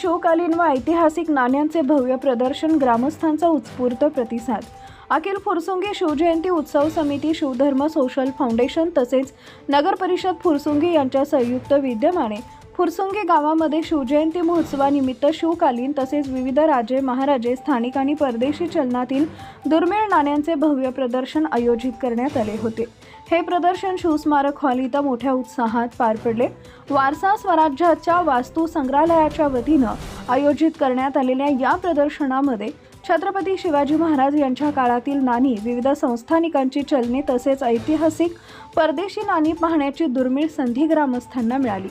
शिवकालीन व ऐतिहासिक नाण्यांचे भव्य प्रदर्शन, ग्रामस्थांचा उत्स्फूर्त प्रतिसाद। अखिल फुरसुंगी शिवजयंती उत्सव समिती, शिवधर्म सोशल फाउंडेशन तसेच नगर परिषद फुरसुंगी यांच्या संयुक्त विद्यमाने फुरसुंगी गावामध्ये शिवजयंती महोत्सवानिमित्त शिवकालीन तसेच विविध राजे महाराजे, स्थानिक आणि परदेशी चलनातील दुर्मिळ नाण्यांचे भव्य प्रदर्शन आयोजित करण्यात आले होते। हे प्रदर्शन शिवस्मारक हॉल इथं मोठ्या उत्साहात पार पडले। वारसा स्वराज्याच्या वास्तू संग्रहालयाच्या वतीनं आयोजित करण्यात आलेल्या या प्रदर्शनामध्ये छत्रपती शिवाजी महाराज यांच्या काळातील नाणी, विविध संस्थानिकांची चलने तसेच ऐतिहासिक परदेशी नाणी पाहण्याची दुर्मिळ संधी ग्रामस्थांना मिळाली।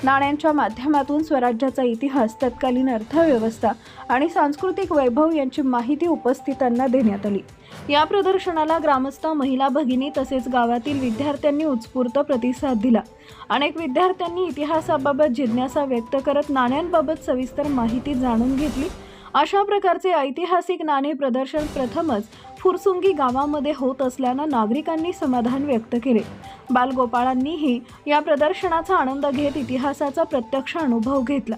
नाण्यांच्या माध्यमातून स्वराज्याचा इतिहास, तत्कालीन अर्थव्यवस्था आणि सांस्कृतिक वैभव यांची माहिती उपस्थितांना देण्यात आली। या प्रदर्शनाला ग्रामस्थ, महिला भगिनी तसेच गावातील विद्यार्थ्यांनी उत्स्फूर्त प्रतिसाद दिला। अनेक विद्यार्थ्यांनी इतिहासाबाबत जिज्ञासा व्यक्त करत नाण्यांबाबत सविस्तर माहिती जाणून घेतली। अशा प्रकारचे ऐतिहासिक नाणे प्रदर्शन प्रथमच फुरसुंगी गावामध्ये होत असल्यानं नागरिकांनी समाधान व्यक्त केले। बालगोपाळांनीही या प्रदर्शनाचा आनंद घेत इतिहासाचा प्रत्यक्ष अनुभव घेतला।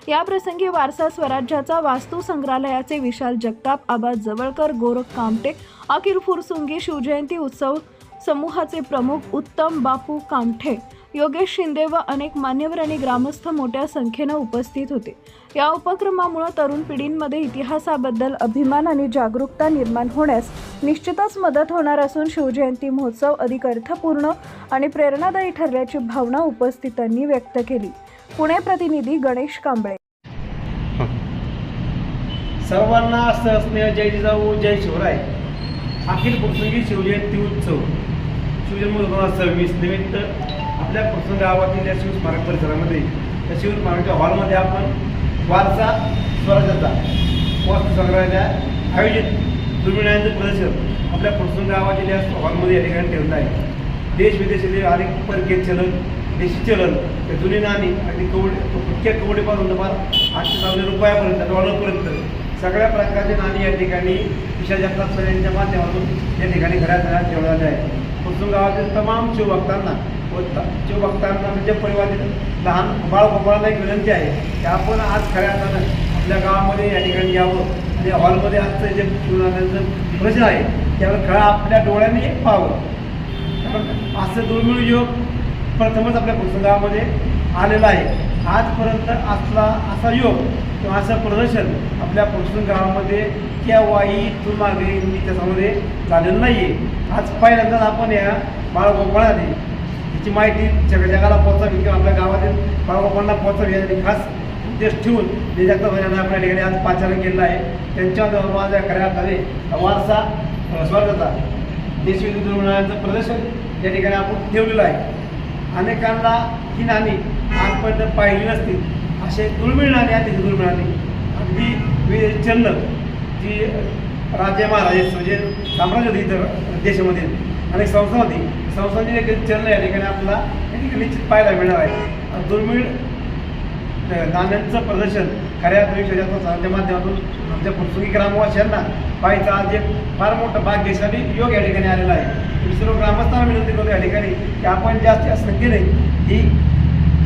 या प्रसंगी वारसा स्वराज्याचा वास्तू संग्रहालयाचे विशाल जगताप, आबा जवळकर, गोरख कामटे, अखिल फुरसुंगी शिवजयंती उत्सव समूहाचे प्रमुख उत्तम बापू कामठे, योगेश शिंदे व अनेक मान्यवर आणि ग्रामस्थ मोठ्या संख्येने उपस्थित होते। या उपक्रमामुळे तरुण पिढींमध्ये इतिहासाबद्दल अभिमान आणि जागरूकता निर्माण होण्यास निश्चितच मदत होणार असून शिवजयंती महोत्सव अधिक अर्थपूर्ण आणि प्रेरणादायी ठरल्याची भावना उपस्थितांनी व्यक्त केली। पुणे प्रतिनिधी गणेश कांबळे। सर्वांना स्नेह जय जिजाऊ जय शिवराय। अखिल फुरसुंगी शिवजयंती उत्सव शिवजन्म 2026 निमित्त आपल्या फुरसुंगी गावातील या शिवस्मारक परिसरामध्ये या शिवस्मारकाच्या हॉलमध्ये आपण वारसा स्वराज्याचा वास्तू संग्रहालय आयोजित दुर्मिळांचं प्रदर्शन आपल्या फुरसुंगी गावातील या हॉलमध्ये या ठिकाणी ठेवलं आहे। देश विदेशातील अनेक परकीय चलन, देशी चलन, जुनी नाणी अगदी इतक्या कवडीपासून 800 रुपयापर्यंत, डॉलरपर्यंत सगळ्या प्रकारचे नाणी या ठिकाणी विशाल जगताप यांच्या माध्यमातून या ठिकाणी घरात ठेवण्यात आहे। फुरसुंगी गावातील तमाम शिवभक्तांना व शिवभक्तांना म्हणजे परिवारातील लहान बाळगोपाळांना एक विनंती आहे की आपण आज खऱ्या अर्थानं आपल्या गावामध्ये या ठिकाणी यावं आणि हॉलमध्ये आजचं जे शिवनाथांचं प्रश्न आहे त्यावर खरं आपल्या डोळ्यांनी पाहावं। कारण असं दुर्मिळ योग प्रथमच आपल्या फुरसुंगी गावामध्ये आलेला आहे। आजपर्यंत असा योग किंवा असं प्रदर्शन आपल्या फुरसुंगी गावामध्ये केव्हाही इथून मागे त्याच्यामध्ये झालेलं नाही आहे। आज पहिल्यांदाच आपण या बाळगोपाळाने याची माहिती जगाला पोहोचावी किंवा आपल्या गावातील बाळगोपाळांना पोहोचावी यासाठी खास उद्देश ठेवून जगताप यांना आपल्या ठिकाणी आज पाचारण केलेलं आहे। त्यांच्या माझ्या खऱ्या अर्थाने वारसा स्वराज्याचा देश विदेशी दुर्मिळांचं प्रदर्शन या ठिकाणी आपण ठेवलेलं आहे। अनेकांना ही नाणी आजपर्यंत पाहिली नसतील असे दुर्मिळ नाणी आहेत। दुर्मिळ नाणी अगदी विविध चलन जी राजे महाराजे म्हणजे साम्राज्य होते इतर देशामध्ये अनेक संस्थांची देखील चलन या ठिकाणी आपल्याला या ठिकाणी निश्चित पाहायला मिळणार आहे। दुर्मिळ नाण्यांचं प्रदर्शन खऱ्या अर्थव्यवस्थेच्या माध्यमातून आमच्या फुरसुंगी ग्रामवासियांना पाहायचा आज एक फार मोठा भाग्यशाली योग या ठिकाणी आलेला आहे। सर्व ग्रामस्थांना विनंती करतो या ठिकाणी की आपण जास्तीत जास्त संख्येने ही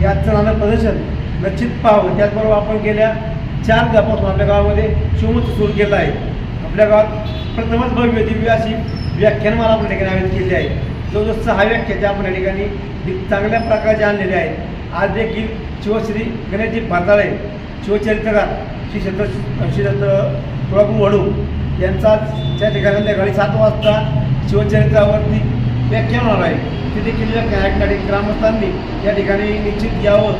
याचं नाणं प्रदर्शन निश्चित पाहावं। त्याचबरोबर आपण गेल्या 4 दिवसापासून आपल्या गावामध्ये शिवमहोत्सव सुरू केला आहे। आपल्या गावात प्रथमच भव्य दिव्य अशी व्याख्यानमाला आपण ठिकाणी आयोजित केली आहे। जवळजवळ 6 व्याख्याने आपण या ठिकाणी चांगल्या प्रकारचे आणलेले आहेत। आज देखील शिवश्री गणेशजी भाताळे, शिवचरित्रकार श्री तुळाभाऊ वडू यांचा त्या ठिकाणी संध्याकाळी 7 वाजता शिवचरित्रावरती व्याख्यान होणार आहे। ते देखील ऐकणारी ग्रामस्थांनी या ठिकाणी निश्चित यावं।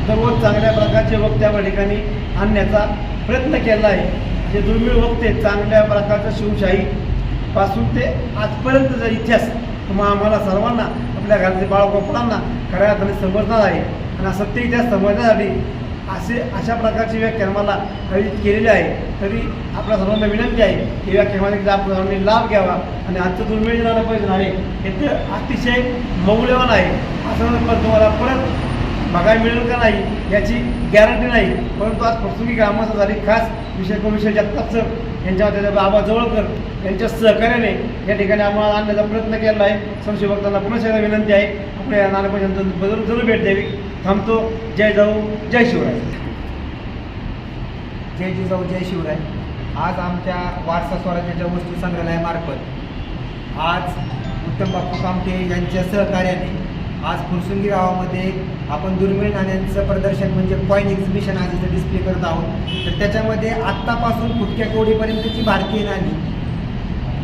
दररोज चांगल्या प्रकारचे वक्ते या ठिकाणी आणण्याचा प्रयत्न केला आहे। जे दुर्मिळ वक्ते चांगल्या प्रकारचं शिवशाहीपासून ते आजपर्यंतचा इतिहास मग आम्हाला सर्वांना आपल्या घरातील बाळगोपाळांना खऱ्या अर्थाने समजणार आहे। आणि सत्य इतिहास समजण्यासाठी अशा प्रकारची व्याख्यानमाला आयोजित केलेली आहे। तरी आपल्या सर्वांना विनंती आहे की व्याख्यानमालेचा आपण सर्वांनी लाभ घ्यावा आणि आजचं दुर्मिळ नाणं पाहिजे आहे हे तर अतिशय मौल्यवान आहे। असं पण तुम्हाला परत बघायला मिळेल का नाही याची गॅरंटी नाही, परंतु आज फुरसुंगी ग्रामस्थांसाठी खास विषय जगताप सर यांच्या त्याच्या बाबा जवळकर यांच्या सहकार्याने या ठिकाणी आम्हाला आणण्याचा प्रयत्न केला आहे। सर्व भक्तांना पुन्हा एकदा विनंती आहे आपल्या या नाणेपासून जरूर भेट द्यावी। थांबतो। जय जाऊ जय शिवराय। जय जिजाऊ जय शिवराय. आज आमच्या वारसा स्वराज्याच्या वस्तू संग्रहालयामार्फत आज उत्तम बापू कामटे यांच्या सहकार्याने आज फुरसुंगी गावामध्ये आपण दुर्मिळ नाण्यांचं प्रदर्शन म्हणजे कॉईन एक्झिबिशन आज इथं डिस्प्ले करत आहोत. तर त्याच्यामध्ये आत्तापासून फुटक्या कोडीपर्यंतची भारतीय नाणी,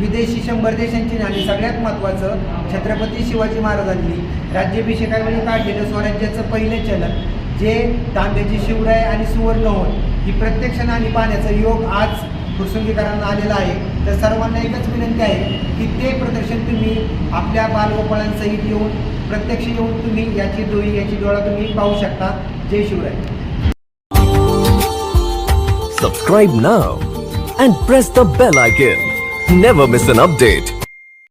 विदेशी 100 देशांची नाणी, सगळ्यात महत्त्वाचं छत्रपती शिवाजी महाराजांनी राज्याभिषेकावेळी काढलेलं स्वराज्याचं पहिलं चलन जे तांब्याची शिवराय आणि सुवर्ण होत ही प्रत्यक्ष नाणी पाहण्याचा योग आज फुरसुंगीकरांना आलेला आहे. तर सर्वांना एकच विनंती आहे की ते प्रदर्शन तुम्ही आपल्या बालगोपाळांसहित येऊन प्रत्यक्ष येऊन तुम्ही याची डोळा तुम्ही पाहू शकता. जय Shivray. Subscribe now and press the bell icon. Never miss an update.